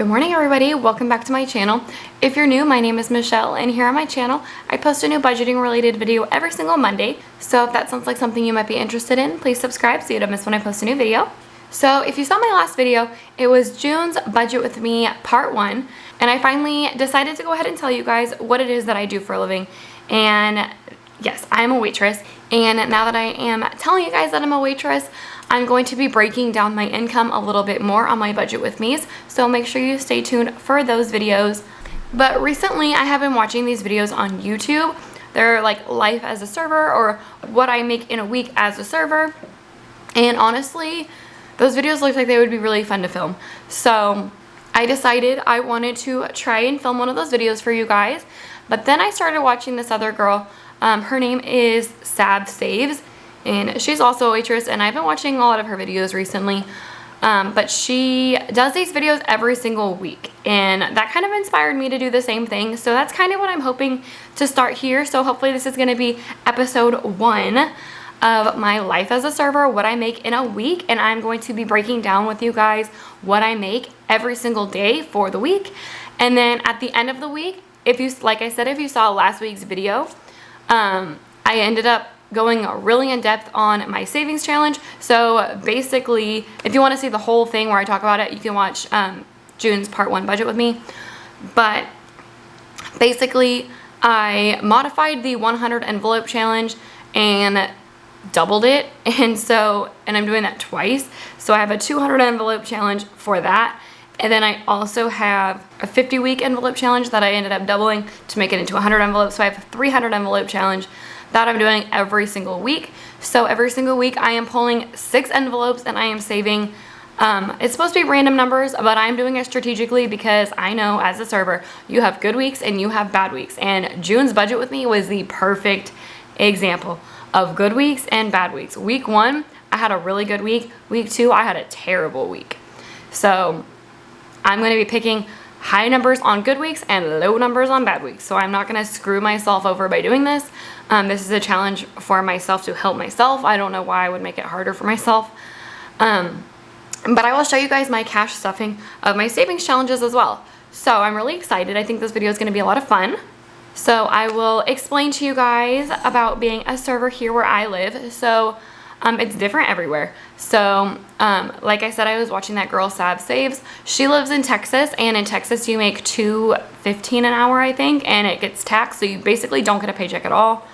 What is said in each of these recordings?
Good morning everybody, welcome back to my channel. If you're new, my name is Michelle and here on my channel I post a new budgeting related video every single Monday. So if that sounds like something you might be interested in, please subscribe so you don't miss when I post a new video. So if you saw my last video, it was June's Budget With Me Part 1, and I finally decided to go ahead and tell you guys what it is that I do for a living. And yes, I am a waitress, and now that I am telling you guys that I'm a waitress, I'm going to be breaking down my income a little bit more on my Budget With Me's, so make sure you stay tuned for those videos. But recently I have been watching these videos on YouTube. They're like life as a server or what I make in a week as a server, and honestly those videos look like they would be really fun to film. So I decided I wanted to try and film one of those videos for you guys. But then I started watching this other girl. Her name is Sab Saves, and she's also a waitress, and I've been watching a lot of her videos recently. But she does these videos every single week, and that kind of inspired me to do the same thing. So that's kind of what I'm hoping to start here. So hopefully this is going to be episode 1 of my life as a server, what I make in a week, and I'm going to be breaking down with you guys what I make every single day for the week. And then at the end of the week, if you, like I said, if you saw last week's video, I ended up going really in depth on my savings challenge. So basically, if you want to see the whole thing where I talk about it, you can watch June's Part 1 Budget With Me. But basically, I modified the 100 envelope challenge and doubled it, and I'm doing that twice. So I have a 200 envelope challenge for that, and then I also have a 50-week envelope challenge that I ended up doubling to make it into 100 envelopes. So I have a 300 envelope challenge that I'm doing every single week. So every single week I am pulling 6 envelopes and I am saving, it's supposed to be random numbers, but I'm doing it strategically because I know as a server, you have good weeks and you have bad weeks. And June's Budget With Me was the perfect example of good weeks and bad weeks. Week 1, I had a really good week. Week 2, I had a terrible week. So I'm going to be picking high numbers on good weeks and low numbers on bad weeks. So I'm not going to screw myself over by doing this. This is a challenge for myself to help myself. I don't know why I would make it harder for myself. But I will show you guys my cash stuffing of my savings challenges as well. So I'm really excited. I think this video is going to be a lot of fun. So I will explain to you guys about being a server here where I live. So it's different everywhere. So like I said, I was watching that girl Sab Saves. She lives in Texas, and in Texas you make $2.15 an hour, I think, and it gets taxed, so you basically don't get a paycheck at all.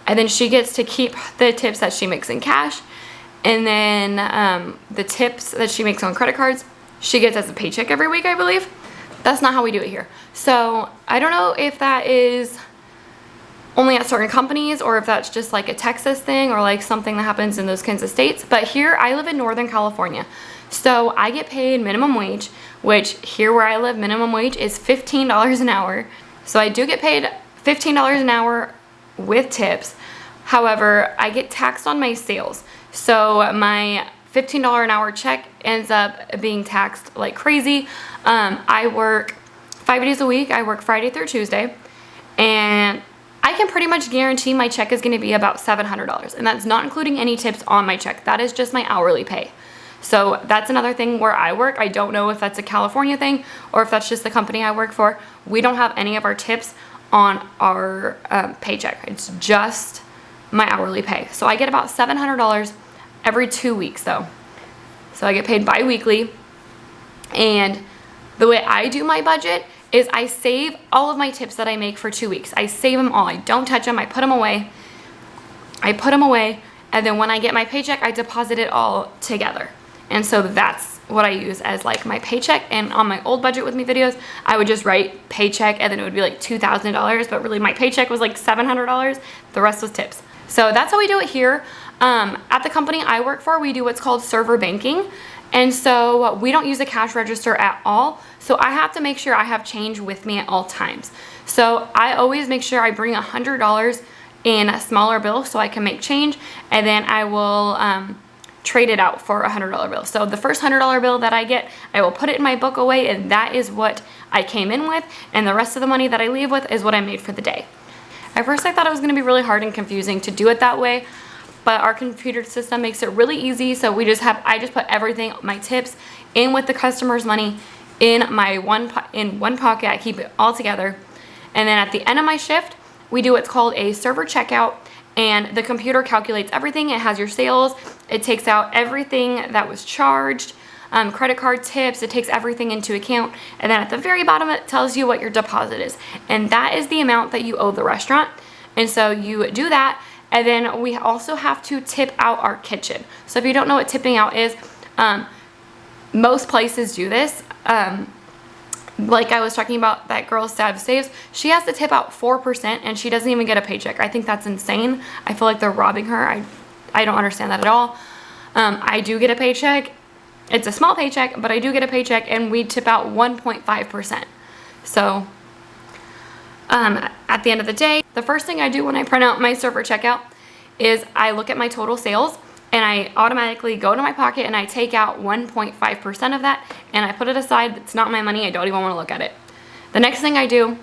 And then she gets to keep the tips that she makes in cash, and then the tips that she makes on credit cards she gets as a paycheck every week, I believe. That's not how we do it here. So I don't know if that is only at certain companies or if that's just like a Texas thing or like something that happens in those kinds of states. But here I live in Northern California. So I get paid minimum wage, which here where I live, minimum wage is $15 an hour. So I do get paid $15 an hour with tips. However, I get taxed on my sales. So my $15 an hour check ends up being taxed like crazy. I work 5 days a week. I work Friday through Tuesday, and I can pretty much guarantee my check is going to be about $700, and that's not including any tips on my check. That is just my hourly pay. So that's another thing where I work. I don't know if that's a California thing or if that's just the company I work for. We don't have any of our tips on our paycheck. It's just my hourly pay. So I get about $700 every 2 weeks though. So I get paid bi-weekly, and the way I do my budget is I save all of my tips that I make for 2 weeks. I save them all. I don't touch them. I put them away. And then when I get my paycheck, I deposit it all together. And so that's what I use as like my paycheck. And on my old Budget With Me videos, I would just write paycheck, and then it would be like $2,000, but really my paycheck was like $700. The rest was tips. So that's how we do it here. At the company I work for, we do what's called server banking. And so we don't use a cash register at all. So I have to make sure I have change with me at all times. So I always make sure I bring $100 in a smaller bill so I can make change, and then I will trade it out for a $100 bill. So the first $100 bill that I get, I will put it in my book away, and that is what I came in with, and the rest of the money that I leave with is what I made for the day. At first I thought it was going to be really hard and confusing to do it that way, but our computer system makes it really easy. So I just put everything, my tips, in with the customer's money in one pocket. I keep it all together. And then at the end of my shift, we do what's called a server checkout, and the computer calculates everything. It has your sales. It takes out everything that was charged, credit card tips. It takes everything into account. And then at the very bottom, it tells you what your deposit is. And that is the amount that you owe the restaurant. And so you do that. And then we also have to tip out our kitchen. So if you don't know what tipping out is, most places do this. Like I was talking about that girl Sav Saves, she has to tip out 4% and she doesn't even get a paycheck. I think that's insane. I feel like they're robbing her. I don't understand that at all. I do get a paycheck. It's a small paycheck, but I do get a paycheck, and we tip out 1.5%. So at the end of the day, the first thing I do when I print out my server checkout is I look at my total sales, and I automatically go to my pocket and I take out 1.5% of that and I put it aside. It's not my money. I don't even want to look at it. The next thing I do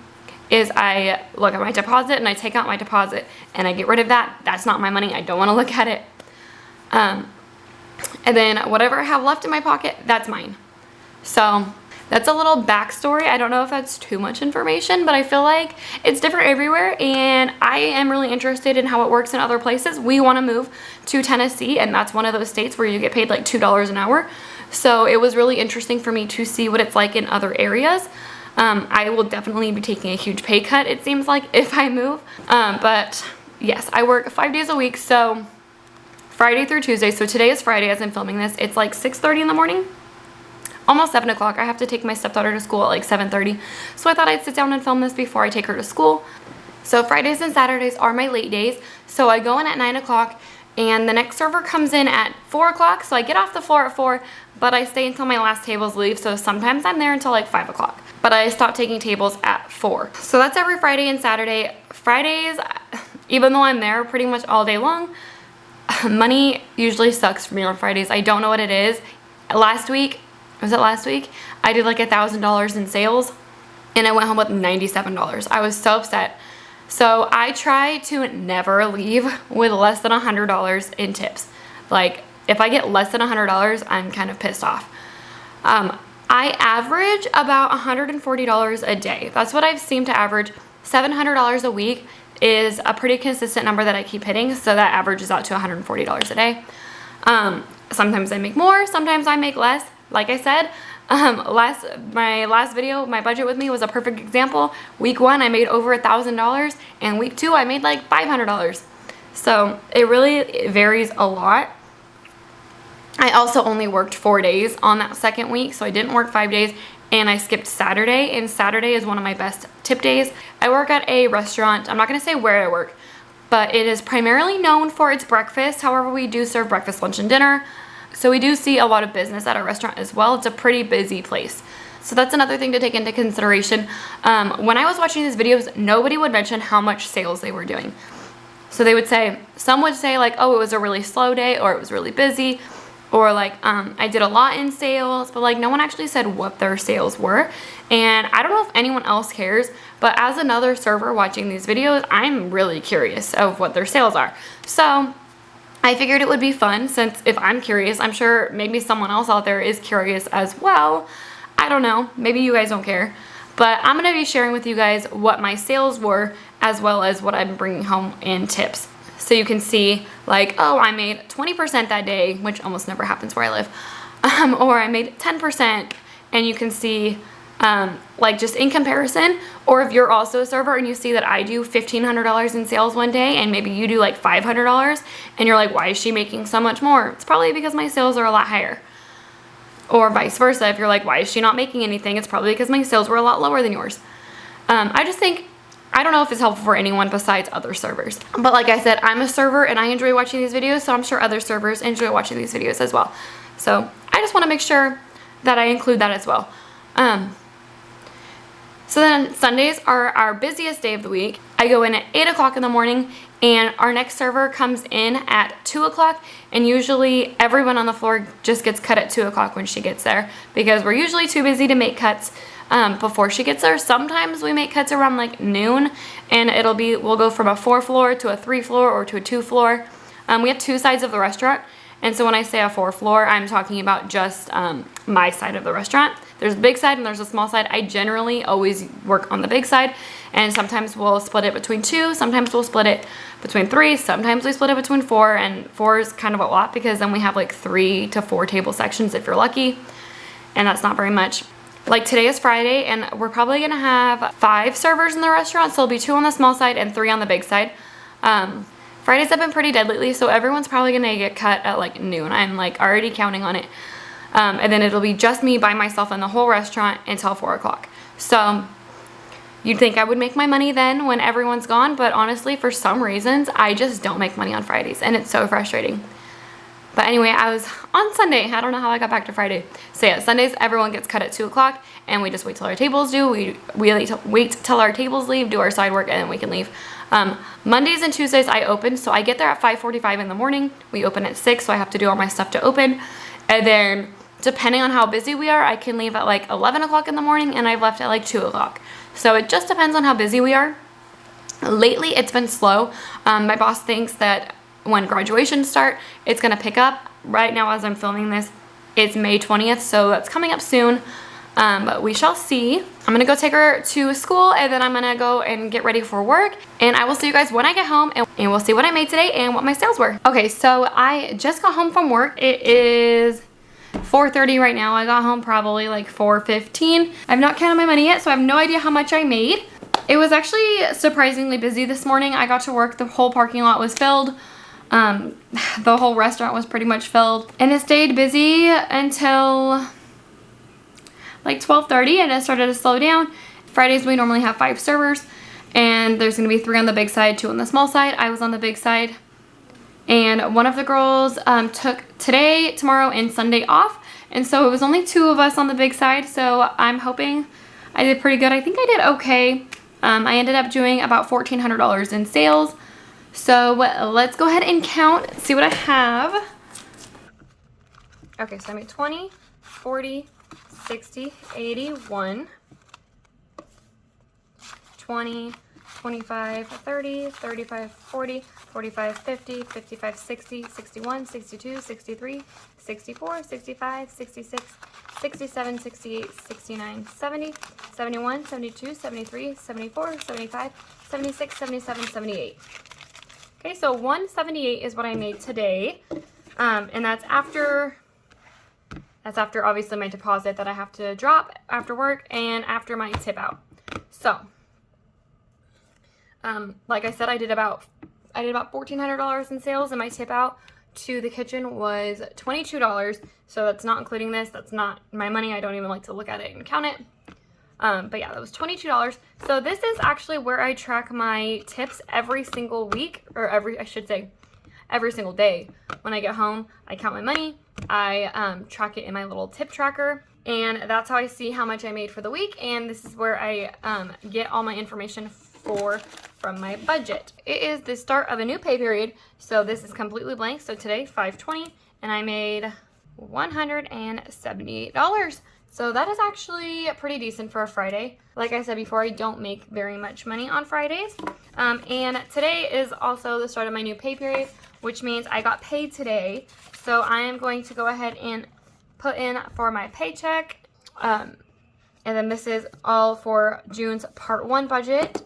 is I look at my deposit and I take out my deposit and I get rid of that. That's not my money. I don't want to look at it. And then whatever I have left in my pocket, that's mine. So that's a little backstory. I don't know if that's too much information, but I feel like it's different everywhere, and I am really interested in how it works in other places. We want to move to Tennessee, and that's one of those states where you get paid like $2 an hour. So it was really interesting for me to see what it's like in other areas. I will definitely be taking a huge pay cut, it seems like, if I move. But yes, I work 5 days a week, so Friday through Tuesday. So today is Friday as I'm filming this. It's like 6:30 in the morning. Almost 7 o'clock. I have to take my stepdaughter to school at like 7:30. So I thought I'd sit down and film this before I take her to school. So Fridays and Saturdays are my late days. So I go in at 9 o'clock and the next server comes in at 4 o'clock. So I get off the floor at 4, but I stay until my last tables leave. So sometimes I'm there until like 5 o'clock. But I stop taking tables at 4. So that's every Friday and Saturday. Fridays, even though I'm there pretty much all day long, money usually sucks for me on Fridays. I don't know what it is. Last week, I did like $1,000 in sales and I went home with $97. I was so upset. So I try to never leave with less than $100 in tips. Like if I get less than $100, I'm kind of pissed off. I average about $140 a day. That's what I've seemed to average. $700 a week is a pretty consistent number that I keep hitting. So that averages out to $140 a day. Sometimes I make more, sometimes I make less. Like I said, my last video, my budget with me was a perfect example. Week 1, I made over $1,000, and week 2, I made like $500. So it really varies a lot. I also only worked 4 days on that second week, so I didn't work 5 days, and I skipped Saturday, and Saturday is one of my best tip days. I work at a restaurant. I'm not going to say where I work, but it is primarily known for its breakfast. However, we do serve breakfast, lunch, and dinner. So we do see a lot of business at our restaurant as well. It's a pretty busy place. So that's another thing to take into consideration. When I was watching these videos, nobody would mention how much sales they were doing. So they would say, some would say like, oh, it was a really slow day, or it was really busy, or like, I did a lot in sales, but like no one actually said what their sales were. And I don't know if anyone else cares, but as another server watching these videos, I'm really curious of what their sales are. So I figured it would be fun, since if I'm curious, I'm sure maybe someone else out there is curious as well. I don't know, maybe you guys don't care, but I'm going to be sharing with you guys what my sales were, as well as what I'm bringing home in tips. So you can see like, oh, I made 20% that day, which almost never happens where I live, or I made 10%, and you can see like just in comparison. Or if you're also a server and you see that I do $1,500 in sales one day and maybe you do like $500 and you're like, why is she making so much more? It's probably because my sales are a lot higher. Or vice versa, if you're like, why is she not making anything? It's probably because my sales were a lot lower than yours. I just think, I don't know if it's helpful for anyone besides other servers. But like I said, I'm a server and I enjoy watching these videos, so I'm sure other servers enjoy watching these videos as well. So I just want to make sure that I include that as well. So then Sundays are our busiest day of the week. I go in at 8 o'clock in the morning, and our next server comes in at 2 o'clock, and usually everyone on the floor just gets cut at 2 o'clock when she gets there, because we're usually too busy to make cuts before she gets there. Sometimes we make cuts around like noon, and we'll go from a 4-floor to a 3-floor or to a 2-floor. We have 2 sides of the restaurant, and so when I say a 4-floor, I'm talking about just my side of the restaurant. There's a big side and there's a small side. I generally always work on the big side, and sometimes we'll split it between 2, sometimes we'll split it between 3, sometimes we split it between 4, and 4 is kind of a lot because then we have like 3 to 4 table sections if you're lucky, and that's not very much. Like today is Friday and we're probably gonna have 5 servers in the restaurant, so it'll be 2 on the small side and 3 on the big side. Fridays have been pretty dead lately, so everyone's probably gonna get cut at like noon. I'm like already counting on it. And then it'll be just me by myself in the whole restaurant until 4 o'clock. So you'd think I would make my money then when everyone's gone, but honestly, for some reasons, I just don't make money on Fridays, and it's so frustrating. But anyway, I was on Sunday. I don't know how I got back to Friday. So yeah, Sundays, everyone gets cut at 2 o'clock, and we just wait till our tables do. We wait till our tables leave, do our side work, and then we can leave. Mondays and Tuesdays, I open, so I get there at 5:45 in the morning. We open at 6, so I have to do all my stuff to open. And then, depending on how busy we are, I can leave at like 11 o'clock in the morning, and I've left at like 2 o'clock. So it just depends on how busy we are. Lately, it's been slow. My boss thinks that when graduations start, it's gonna pick up. Right now, as I'm filming this, it's May 20th, so that's coming up soon. But we shall see. I'm gonna go take her to school, and then I'm gonna go and get ready for work, and I will see you guys when I get home, and we'll see what I made today and what my sales were. Okay, so I just got home from work. It is 4:30 right now. I got home probably like 4:15. I've not counted my money yet, so I have no idea how much I made. It was actually surprisingly busy this morning. I got to work, the whole parking lot was filled. The whole restaurant was pretty much filled, and it stayed busy until like 12:30, and it started to slow down. Fridays we normally have 5 servers, and there's gonna be 3 on the big side, 2 on the small side. I was on the big side, and one of the girls took today, tomorrow, and Sunday off, and so it was only 2 of us on the big side. So I'm hoping I did pretty good. I think I did okay. I ended up doing about $1,400 in sales. So let's go ahead and count, see what I have. Okay, so I made 20, 40, 60, 81, 20, 25, 30, 35, 40, 45, 50, 55, 60, 61, 62, 63, 64, 65, 66, 67, 68, 69, 70, 71, 72, 73, 74, 75, 76, 77, 78. Okay, so 178 is what I made today, and that's after obviously my deposit that I have to drop after work and after my tip out. So, like I said, I did about $1,400 in sales, and my tip out to the kitchen was $22. So that's not including this. That's not my money. I don't even like to look at it and count it. But yeah, that was $22. So this is actually where I track my tips every single week, or every single day. When I get home, I count my money. I track it in my little tip tracker, and that's how I see how much I made for the week. And this is where I get all my information from my budget. It is the start of a new pay period, so this is completely blank. So today, 5/20, and I made $178. So that is actually pretty decent for a Friday. Like I said before, I don't make very much money on Fridays. And today is also the start of my new pay period, which means I got paid today. So I am going to go ahead and put in for my paycheck. And then this is all for June's part 1 budget.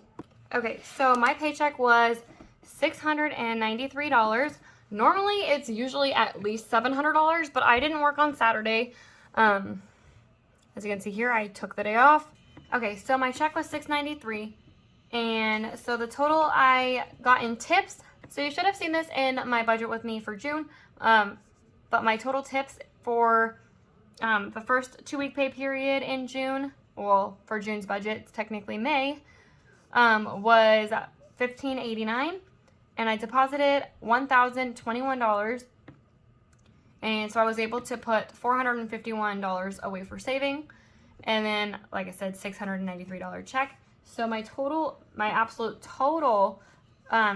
Okay, so my paycheck was $693. Normally it's usually at least $700, but I didn't work on Saturday. As you can see here, I took the day off. Okay, so my check was $693, and so the total I got in tips, so you should have seen this in my budget with me for June, but my total tips for the first 2-week pay period in June, well, for June's budget, it's technically May, was $1,589, and I deposited $1,021. And so I was able to put $451 away for saving. And then, like I said, $693 check. So my total, my absolute total,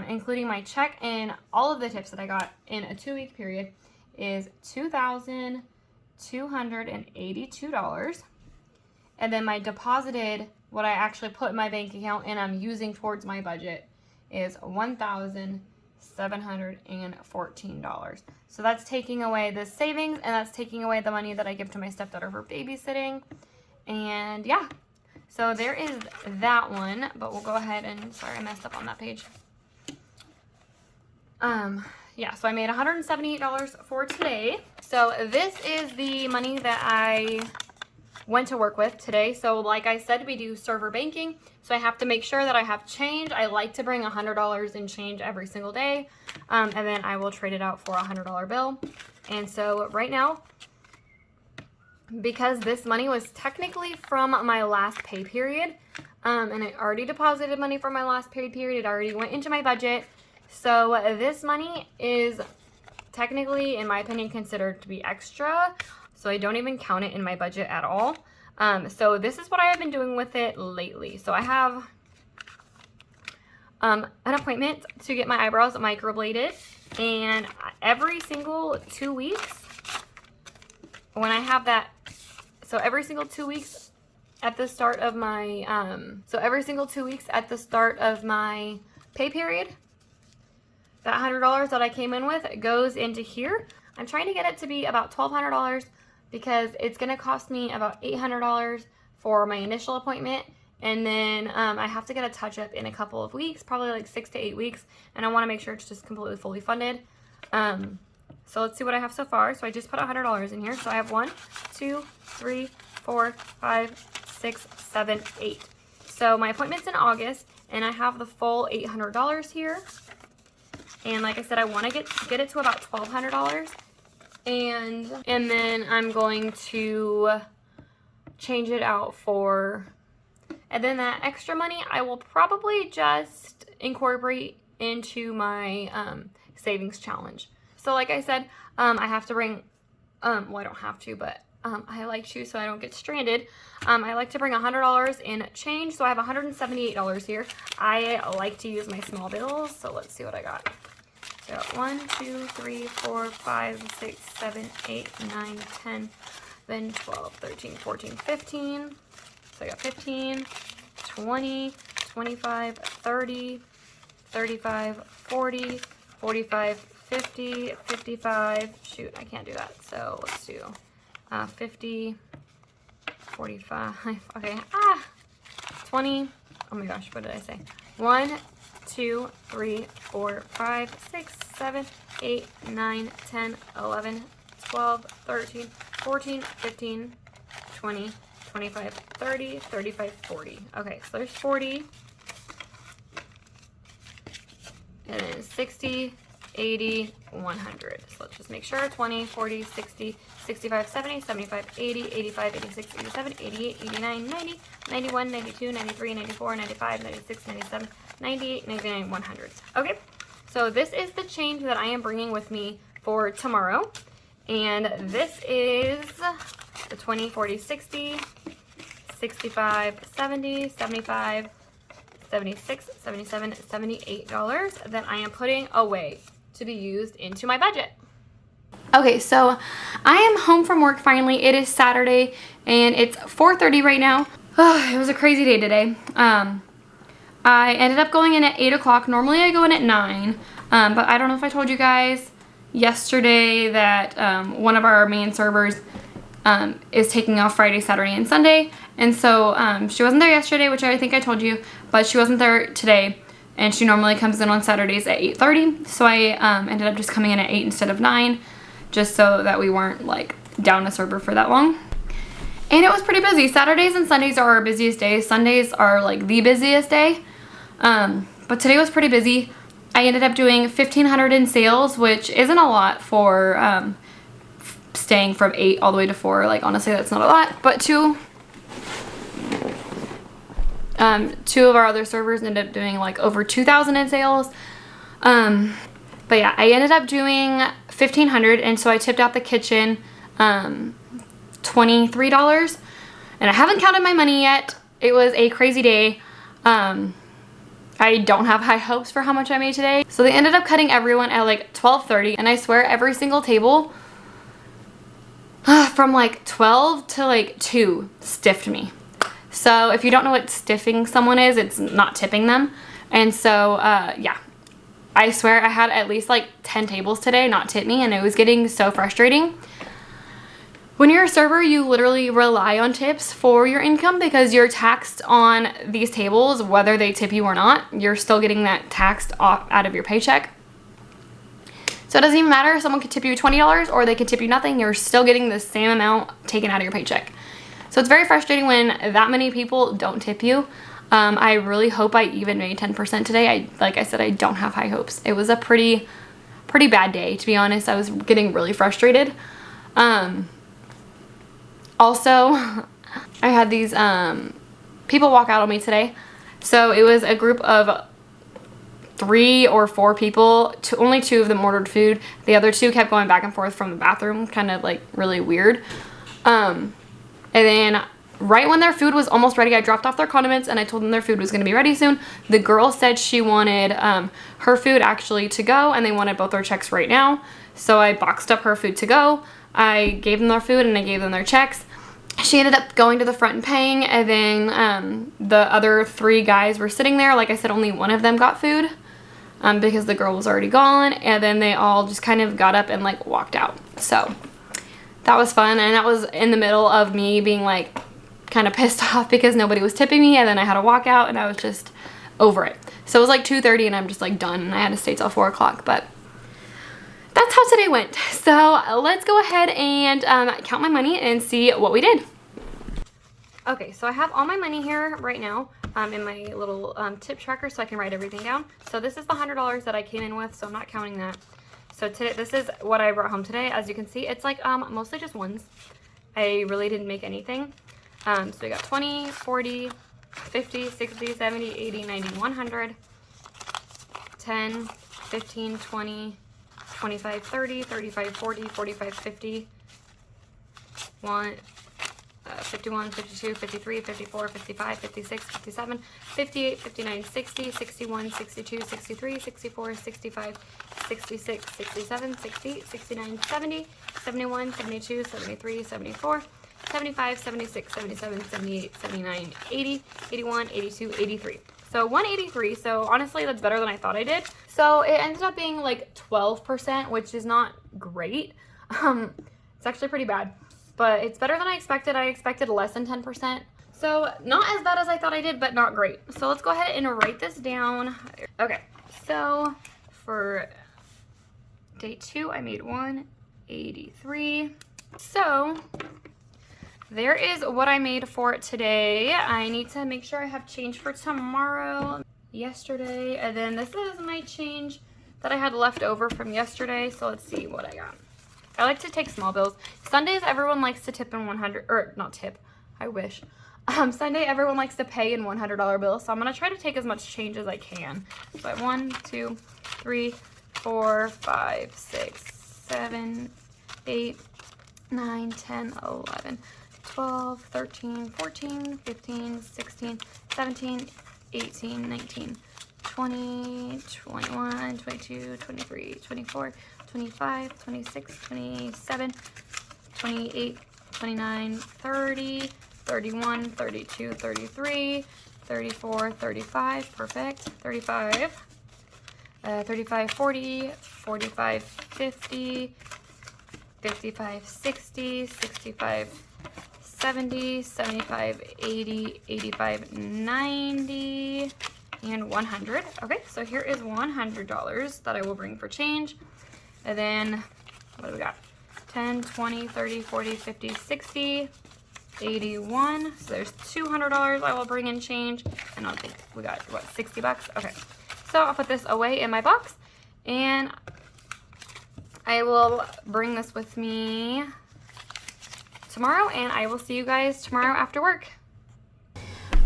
including my check and all of the tips that I got in a 2-week period, is $2,282. And then my deposited, what I actually put in my bank account and I'm using towards my budget, is $1,714. So that's taking away the savings, and that's taking away the money that I give to my stepdaughter for babysitting. And yeah, so there is that one, but we'll go ahead and, sorry, I messed up on that page. Yeah, so I made $178 for today. So this is the money that I went to work with today. So like I said, we do server banking, so I have to make sure that I have change. I like to bring $100 in change every single day, and then I will trade it out for a $100 bill. And so right now, because this money was technically from my last pay period, and I already deposited money from my last pay period, it already went into my budget. So this money is technically, in my opinion, considered to be extra. So I don't even count it in my budget at all. So this is what I have been doing with it lately. So I have an appointment to get my eyebrows microbladed, and every single 2 weeks, when I have that, so every single 2 weeks at the start of my, pay period, that $100 that I came in with goes into here. I'm trying to get it to be about $1,200 because it's going to cost me about $800 for my initial appointment. And then I have to get a touch-up in a couple of weeks, probably like 6 to 8 weeks. And I want to make sure it's just completely fully funded. So let's see what I have so far. So I just put $100 in here. So I have 1, 2, 3, 4, 5, 6, 7, 8. So my appointment's in August, and I have the full $800 here. And like I said, I want to get it to about $1,200. And then I'm going to change it out for, and then that extra money I will probably just incorporate into my savings challenge. So like I said, I have to bring, well, I don't have to, but I like to so I don't get stranded. I like to bring $100 in change, so I have $178 here. I like to use my small bills, so let's see what I got. So 1, 2, 3, 4, 5, 6, 7, 8, 9, 10, then 12, 13, 14, 15. So I got 15, 20, 25, 30, 35, 40, 45, 50, 55. Shoot, I can't do that. So let's do 50, 45. Okay, 20. Oh my gosh, what did I say? 1, 2, 3, 4, 5, 6, 7, 8, 9, 10, 11, 12, 13, 14, 15, 20, 25, 30, 35, 40. Okay, so there's 40. And then 60, 80, 100. So let's just make sure. 20, 40, 60, 65, 70, 75, 80, 85, 86, 87, 88, 89, 90, 91, 92, 93, 94, 95, 96, 97, 98, 99, 100. Okay, so this is the change that I am bringing with me for tomorrow. And this is the 20, 40, 60, 65, 70, 75, 76, 77, $78 that I am putting away to be used into my budget. Okay, so I am home from work finally. It is Saturday and it's 4:30 right now. It was a crazy day today. I ended up going in at 8 o'clock. Normally I go in at 9, but I don't know if I told you guys yesterday that one of our main servers is taking off Friday, Saturday, and Sunday. And so she wasn't there yesterday, which I think I told you, but she wasn't there today. And she normally comes in on Saturdays at 8:30. So I ended up just coming in at 8 instead of 9, just so that we weren't like down a server for that long. And it was pretty busy. Saturdays and Sundays are our busiest days. Sundays are like the busiest day. But today was pretty busy. I ended up doing $1,500 in sales, which isn't a lot for staying from 8 all the way to 4. Like honestly, that's not a lot. But two of our other servers ended up doing like over 2,000 in sales. But yeah, I ended up doing $1,500, and so I tipped out the kitchen $23, and I haven't counted my money yet. It was a crazy day. I don't have high hopes for how much I made today. So they ended up cutting everyone at like 12:30, and I swear every single table from like 12 to like 2 stiffed me. So if you don't know what stiffing someone is, it's not tipping them. And so yeah, I swear I had at least like 10 tables today not tip me, and it was getting so frustrating. When you're a server, you literally rely on tips for your income because you're taxed on these tables, whether they tip you or not. You're still getting that taxed off out of your paycheck. So it doesn't even matter if someone could tip you $20 or they could tip you nothing. You're still getting the same amount taken out of your paycheck. So it's very frustrating when that many people don't tip you. I really hope I even made 10% today. Like I said, I don't have high hopes. It was a pretty bad day, to be honest. I was getting really frustrated. Also, I had these people walk out on me today. So it was a group of 3 or 4 people. Only 2 of them ordered food. The other 2 kept going back and forth from the bathroom, kind of like really weird. And then right when their food was almost ready, I dropped off their condiments and I told them their food was going to be ready soon. The girl said she wanted her food actually to go, and they wanted both their checks right now. So I boxed up her food to go. I gave them their food and I gave them their checks. She ended up going to the front and paying, and then the other 3 guys were sitting there. Like I said, only one of them got food because the girl was already gone, and then they all just kind of got up and like walked out. So that was fun, and that was in the middle of me being like kind of pissed off because nobody was tipping me, and then I had to walk out and I was just over it. So it was like 2:30 and I'm just like done, and I had to stay till 4 o'clock, but that's how today went. So let's go ahead and count my money and see what we did. Okay, so I have all my money here right now in my little tip tracker so I can write everything down. So this is the $100 that I came in with, so I'm not counting that. So today, this is what I brought home today. As you can see, it's like mostly just ones. I really didn't make anything. So we got 20, 40, 50, 60, 70, 80, 90, 100, 10, 15, 20, 25, 30, 35, 40, 45, 50, 51, 52, 53, 54, 55, 56, 57, 58, 59, 60, 61, 62, 63, 64, 65, 66, 67, 68, 69, 70, 71, 72, 73, 74, 75, 76, 77, 78, 79, 80, 81, 82, 83. So 183, so honestly that's better than I thought I did. So it ended up being like 12%, which is not great. It's actually pretty bad, but it's better than I expected. I expected less than 10%. So not as bad as I thought I did, but not great. So let's go ahead and write this down. Okay, so for day 2, I made 183. So there is what I made for today. I need to make sure I have change for tomorrow, yesterday, and then this is my change that I had left over from yesterday. So let's see what I got. I like to take small bills. Sundays, everyone likes to tip in 100, or not tip, I wish. Sunday, everyone likes to pay in $100 bills, so I'm gonna try to take as much change as I can. So I have 1, 2, 3, 4, 5, 6, 7, 8, 9, 10, 11, 12, 13, 14, 15, 16, 17, 18, 19, 20, 21, 22, 23, 24, 25, 26, 27, 28, 29, 30, 31, 32, 33, 34, 35, perfect, 35, 35, 40, 45, 50, 55, 60, 65, 70, 75, 80, 85, 90, and 100. Okay, so here is $100 that I will bring for change. And then, what do we got? 10, 20, 30, 40, 50, 60, 81. So there's $200 I will bring in change. And I think we got, what, 60 bucks? Okay. So I'll put this away in my box. And I will bring this with me tomorrow, and I will see you guys tomorrow after work.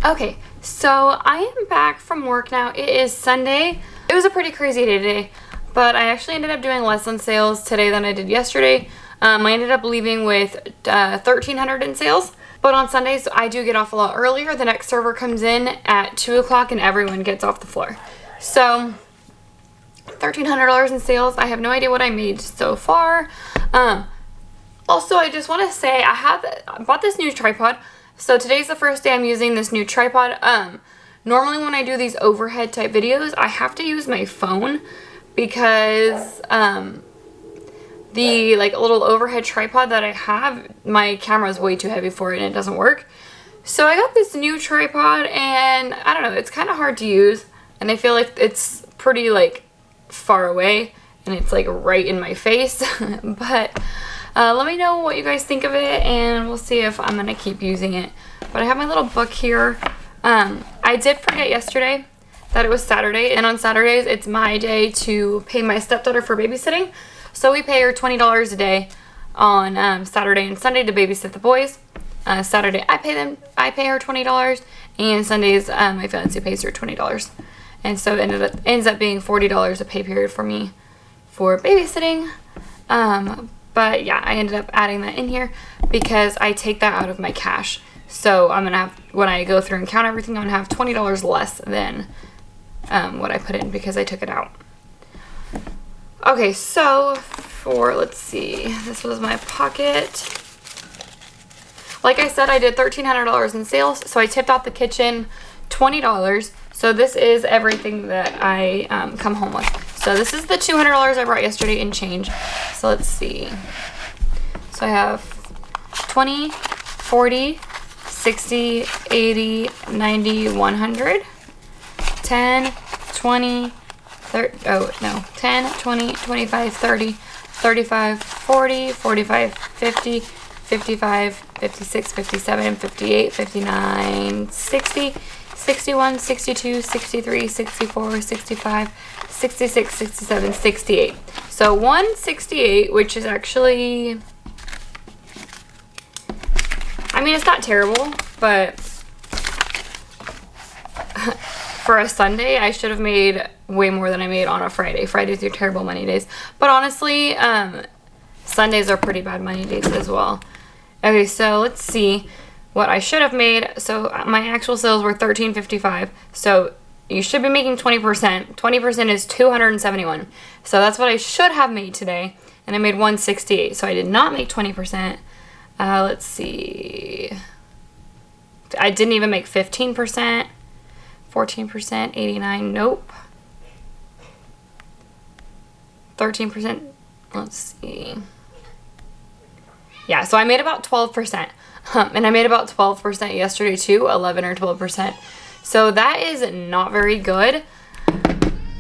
Okay, so I am back from work now. It is Sunday. It was a pretty crazy day today, but I actually ended up doing less on sales today than I did yesterday. I ended up leaving with $1,300 in sales, but on Sundays I do get off a lot earlier. The next server comes in at 2 o'clock and everyone gets off the floor. So $1,300 in sales. I have no idea what I made so far. Also, I just want to say I bought this new tripod. So today's the first day I'm using this new tripod. Normally when I do these overhead type videos, I have to use my phone because the like little overhead tripod that I have, my camera is way too heavy for it and it doesn't work. So I got this new tripod and I don't know, it's kind of hard to use and I feel like it's pretty like far away and it's like right in my face. But let me know what you guys think of it and we'll see if I'm gonna keep using it. But I have my little book here. I did forget yesterday that it was Saturday, and on Saturdays it's my day to pay my stepdaughter for babysitting. So we pay her $20 a day on Saturday and Sunday to babysit the boys. Saturday I pay her $20, and Sundays my fiance pays her $20. And so it ends up being $40 a pay period for me for babysitting. But yeah, I ended up adding that in here because I take that out of my cash. So I'm gonna have, when I go through and count everything, I'm gonna have $20 less than what I put in because I took it out. Okay, so let's see, this was my pocket. Like I said, I did $1,300 in sales, so I tipped out the kitchen $20. So this is everything that I come home with. So this is the $200 I brought yesterday in change. So let's see. So I have 20, 40, 60, 80, 90, 100, 10, 20, 30, oh no, 10, 20, 25, 30, 35, 40, 45, 50, 55, 56, 57, 58, 59, 60, 61, 62, 63, 64, 65, 66, 67, 68. So 168, which is actually, I mean, it's not terrible, but for a Sunday, I should have made way more than I made on a Friday. Fridays are terrible money days. But honestly, Sundays are pretty bad money days as well. Okay, so let's see what I should have made. So my actual sales were $1,355. So you should be making 20%. 20% is $271. So that's what I should have made today. And I made $168. So I did not make 20%. Let's see. I didn't even make 15%. 14%, 89, nope. 13%, let's see. Yeah, so I made about 12%. And I made about 12% yesterday too, 11 or 12%. So that is not very good.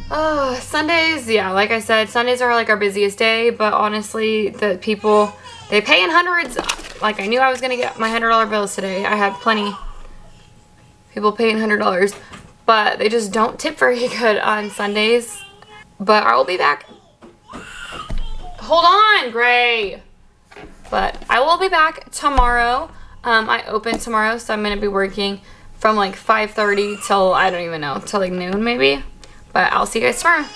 Sundays, yeah, like I said, Sundays are like our busiest day, but honestly, the people, they pay in hundreds. Like I knew I was gonna get my $100 bills today. I had plenty. People paying $100. But they just don't tip very good on Sundays. But I will be back. Hold on, Gray. But I will be back tomorrow. I open tomorrow, so I'm going to be working from like 5:30 till, I don't even know, till like noon maybe. But I'll see you guys tomorrow.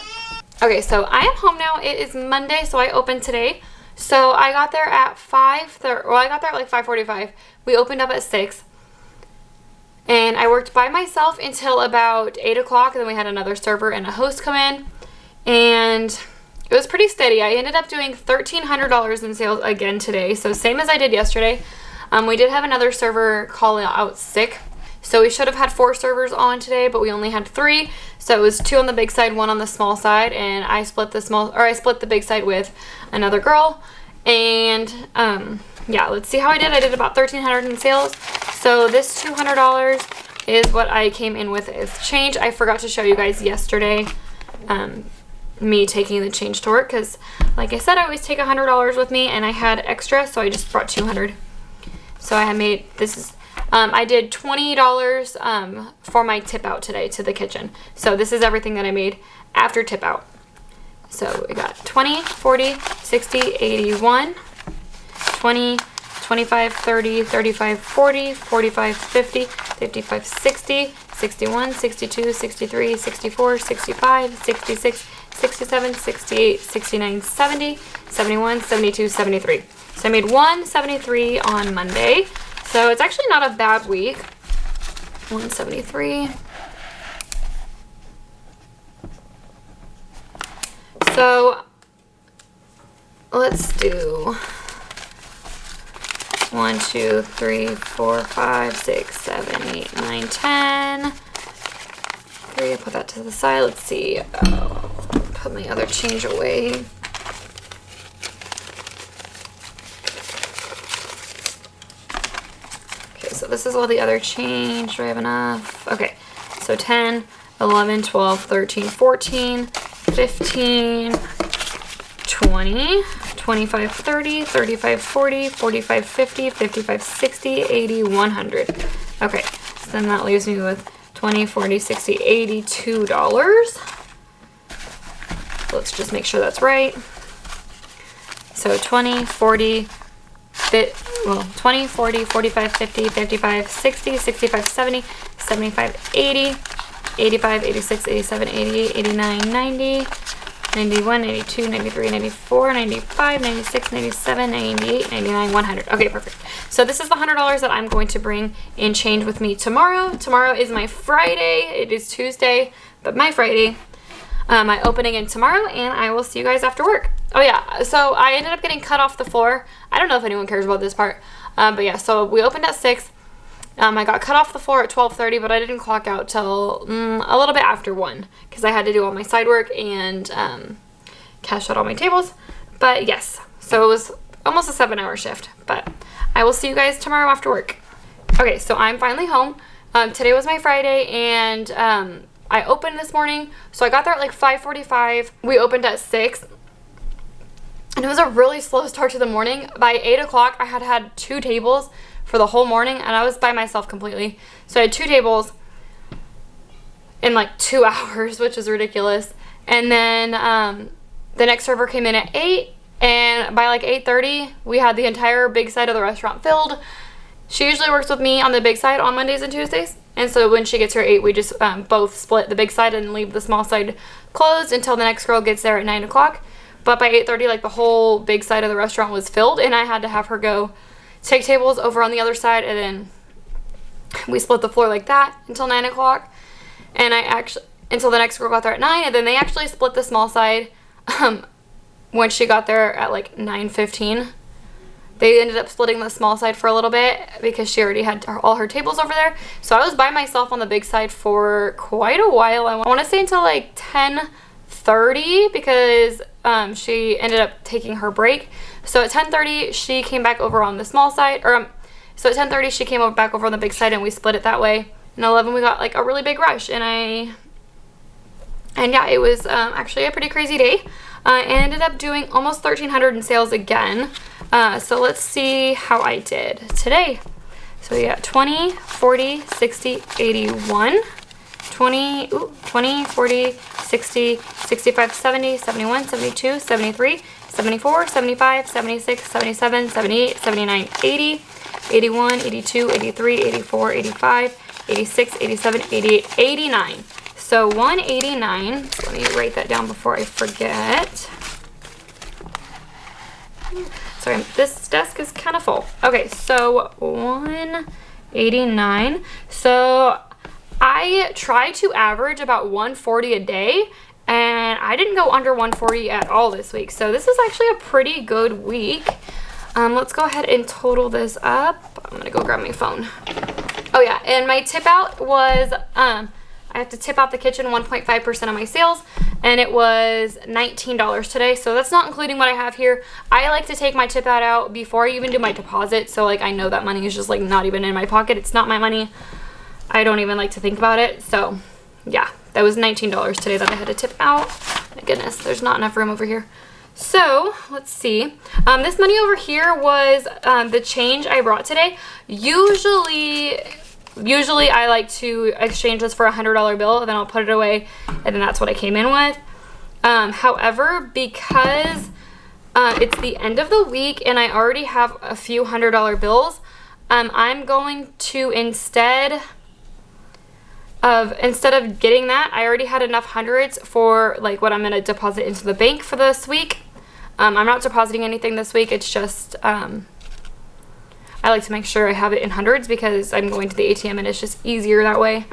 Okay, so I am home now. It is Monday, so I opened today. So I got there at 5:30. Well, I got there at like 5:45. We opened up at 6. And I worked by myself until about 8 o'clock, and then we had another server and a host come in, and it was pretty steady. I ended up doing $1,300 in sales again today, so same as I did yesterday. We did have another server call out sick, so we should have had 4 servers on today, but we only had 3, so it was 2 on the big side, 1 on the small side, and I split the big side with another girl, and yeah, let's see how I did. I did about $1,300 in sales. So this $200 is what I came in with as change. I forgot to show you guys yesterday me taking the change to work because, like I said, I always take $100 with me, and I had extra, so I just brought $200. So I made I did $20 for my tip out today to the kitchen. So this is everything that I made after tip out. So we got 20, 40, 60, 81. 20, 25, 30, 35, 40, 45, 50, 55, 60, 61, 62, 63, 64, 65, 66, 67, 68, 69, 70, 71, 72, 73. So I made 173 on Monday. So it's actually not a bad week. 173. So let's do 1, 2, 3, 4, 5, 6, 7, 8, 9, 10. 3, I'll put that to the side. Let's see. Put my other change away. so this is all the other change. Do I have enough? Okay, so 10, 11, 12, 13, 14, 15, 20, 25, 30, 35, 40, 45, 50, 55, 60, 80, 100. Okay, so then that leaves me with 20, 40, 60, $82. Let's just make sure that's right. So 20, 40, 20, 40, 45, 50, 55, 60, 65, 70, 75, 80, 85, 86, 87, 88, 89, 90, 91, 92, 93, 94, 95, 96, 97, 98, 99, 100. Okay, perfect. So this is the $100 that I'm going to bring in change with me tomorrow. Tomorrow is my Friday. It is Tuesday, but my Friday. I open again tomorrow, and I will see you guys after work. Oh yeah, so I ended up getting cut off the floor. I don't know if anyone cares about this part, but yeah, so we opened at 6. I got cut off the floor at 12:30, but I didn't clock out till a little bit after 1 because I had to do all my side work and cash out all my tables. But yes, so it was almost a 7-hour shift, but I will see you guys tomorrow after work. Okay, so I'm finally home. Today was my Friday, and I opened this morning, so I got there at like 5:45. We opened at 6, and it was a really slow start to the morning. By 8 o'clock, I had 2 tables for the whole morning, and I was by myself completely. So I had 2 tables in like 2 hours, which is ridiculous. And then the next server came in at 8, and by like 8:30, we had the entire big side of the restaurant filled. She usually works with me on the big side on Mondays and Tuesdays. And so when she gets here at 8, we just both split the big side and leave the small side closed until the next girl gets there at 9 o'clock. But by 8:30, like the whole big side of the restaurant was filled, and I had to have her go take tables over on the other side, and then we split the floor like that until 9 o'clock. And until the next girl got there at 9, and then they actually split the small side when she got there at like 9:15. They ended up splitting the small side for a little bit because she already had all her tables over there. So I was by myself on the big side for quite a while. I want to say until like 10:30 because she ended up taking her break. So at 10:30, she came back over on the small side. So at 10:30, she came back over on the big side, and we split it that way. And 11, we got like a really big rush. And yeah, it was actually a pretty crazy day. I ended up doing almost 1,300 in sales again. So let's see how I did today. So we got 20, 40, 60, 81, 20, 40, 60, 65, 70, 71, 72, 73, 74, 75, 76, 77, 78, 79, 80, 81, 82, 83, 84, 85, 86, 87, 88, 89. So 189, so let me write that down before I forget. Sorry, this desk is kind of full. Okay, so 189. So I try to average about 140 a day, and I didn't go under 140 at all this week. So this is actually a pretty good week. Let's go ahead and total this up. I'm gonna go grab my phone. Oh yeah, and my tip out was, I have to tip out the kitchen 1.5% of my sales, and it was $19 today. So that's not including what I have here. I like to take my tip out before I even do my deposit. So like I know that money is just like not even in my pocket. It's not my money. I don't even like to think about it. So yeah, that was $19 today that I had to tip out. My goodness, there's not enough room over here. So let's see. This money over here was the change I brought today. Usually I like to exchange this for a $100 bill, and then I'll put it away, and then that's what I came in with. However, because it's the end of the week and I already have a few $100 bills, I'm going to instead of getting that, I already had enough hundreds for like what I'm going to deposit into the bank for this week. I'm not depositing anything this week. It's just I like to make sure I have it in hundreds because I'm going to the ATM and it's just easier that way.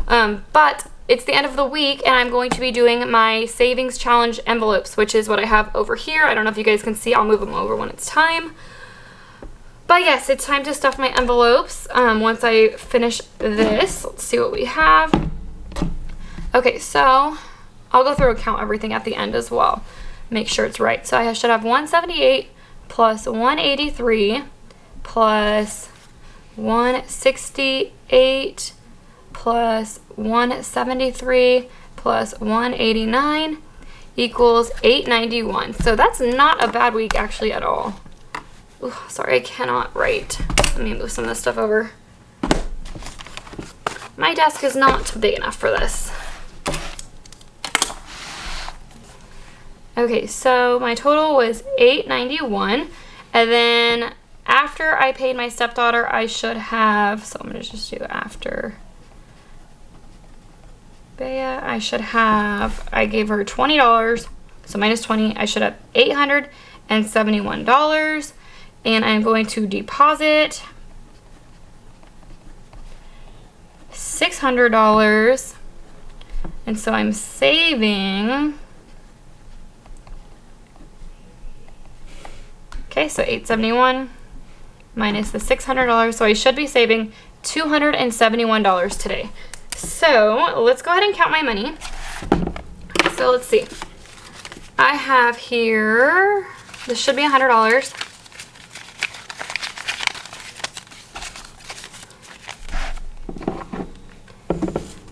But it's the end of the week, and I'm going to be doing my savings challenge envelopes, which is what I have over here. I don't know if you guys can see. I'll move them over when it's time. But yes, it's time to stuff my envelopes once I finish this. Let's see what we have. Okay, so I'll go through and count everything at the end as well. Make sure it's right. So I should have 178 plus 183 plus 168 plus 173 plus 189 equals 891. So that's not a bad week actually at all. Ooh, sorry, I cannot write. Let me move some of this stuff over. My desk is not big enough for this. Okay, so my total was 891, and then after I paid my stepdaughter, I should have, so I'm gonna just do after Bea, I should have, I gave her $20, so minus 20, I should have $871, and I'm going to deposit $600, and so I'm saving, okay, so 871 minus the $600, so I should be saving $271 today. So let's go ahead and count my money. So let's see. I have here, this should be $100.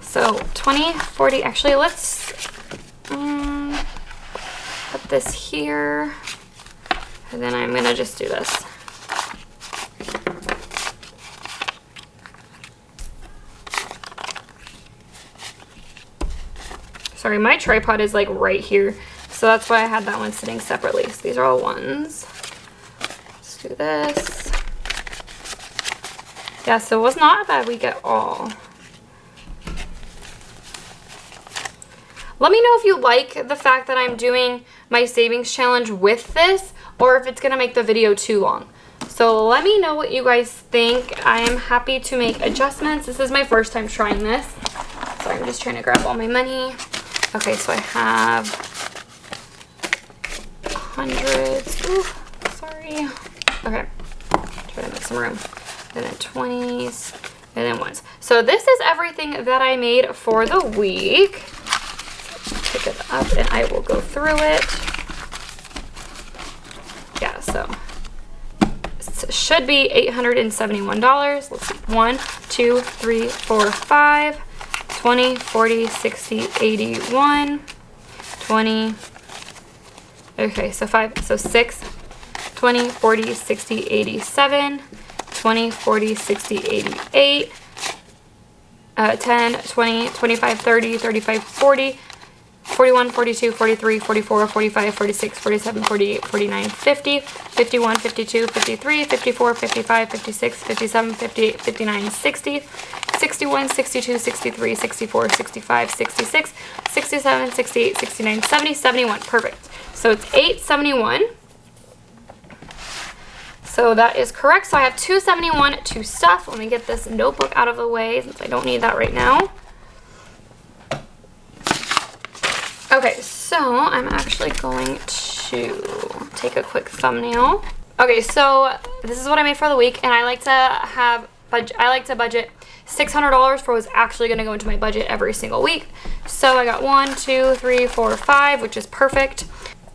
So 20, 40, actually let's put this here, and then I'm gonna just do this. Sorry, my tripod is like right here, so that's why I had that one sitting separately. So these are all ones. Let's do this. Yeah, so it was not a bad week at all. Let me know if you like the fact that I'm doing my savings challenge with this, or if it's gonna make the video too long. So let me know what you guys think. I am happy to make adjustments. This is my first time trying this. So I'm just trying to grab all my money. Okay, so I have hundreds. Ooh, sorry. Okay, try to make some room. And then 20s, and then ones. So this is everything that I made for the week. Pick it up and I will go through it. Yeah, so it should be $871. Let's see. 1, 2, 3, 4, 5. 20, 40, 60, 81, 20, okay, so 5, so 6, 20, 40, 60, 87, 20, 40, 60, 88, 10, 20, 25, 30, 35, 40, 41, 42, 43, 44, 45, 46, 47, 48, 49, 50, 51, 52, 53, 54, 55, 56, 57, 58, 59, 60, 61, 62, 63, 64, 65, 66, 67, 68, 69, 70, 71. Perfect. So it's 871. So that is correct. So I have 271 to stuff. Let me get this notebook out of the way since I don't need that right now. Okay, so I'm actually going to take a quick thumbnail. Okay, so this is what I made for the week, and I like to budget $600 for what's actually going to go into my budget every single week. So I got 1, 2, 3, 4, 5, which is perfect.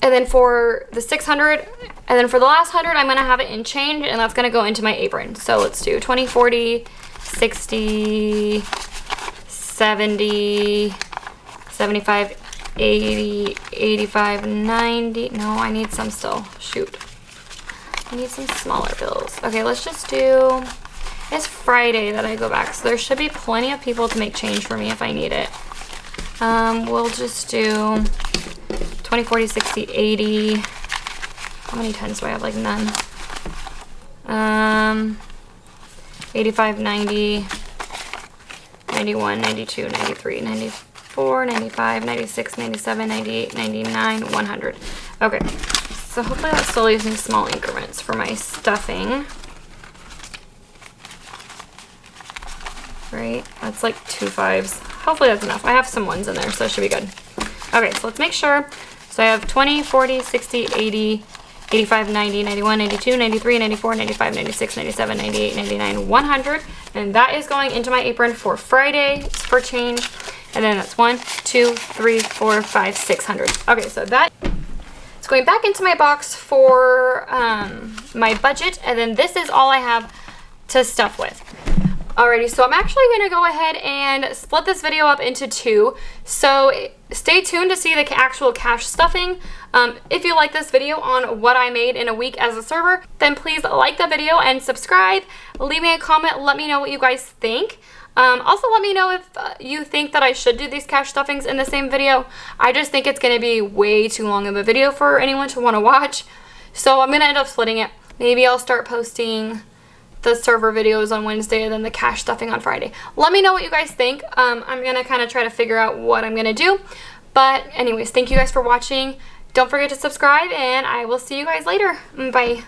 And then for the 600, and then for the last 100, I'm going to have it in change, and that's going to go into my apron. So let's do 20, 40, 60, 70, 75, 80, 85, 90. No, I need some still. Shoot. I need some smaller bills. Okay, let's just do... It's Friday that I go back, so there should be plenty of people to make change for me if I need it. We'll just do 20, 40, 60, 80. How many tens do I have? Like none. 85, 90, 91, 92, 93, 94, 95, 96, 97, 98, 99, 100. Okay, so hopefully that still leaves me small increments for my stuffing. Right, that's like 2 5s. Hopefully that's enough. I have some ones in there, so it should be good. Okay, so let's make sure. So I have 20, 40, 60, 80, 85, 90, 91, 92, 93, 94, 95, 96, 97, 98, 99, 100. And that is going into my apron for Friday for change. And then that's 1, 2, 3, 4, 5, 600. Okay, so that is going back into my box for my budget. And then this is all I have to stuff with. Alrighty, so I'm actually going to go ahead and split this video up into two. So stay tuned to see the actual cash stuffing. If you like this video on what I made in a week as a server, then please like the video and subscribe. Leave me a comment. Let me know what you guys think. Also, let me know if you think that I should do these cash stuffings in the same video. I just think it's going to be way too long of a video for anyone to want to watch. So I'm going to end up splitting it. Maybe I'll start posting the server videos on Wednesday and then the cash stuffing on Friday. Let me know what you guys think. I'm going to kind of try to figure out what I'm going to do. But anyways, thank you guys for watching. Don't forget to subscribe, and I will see you guys later. Bye.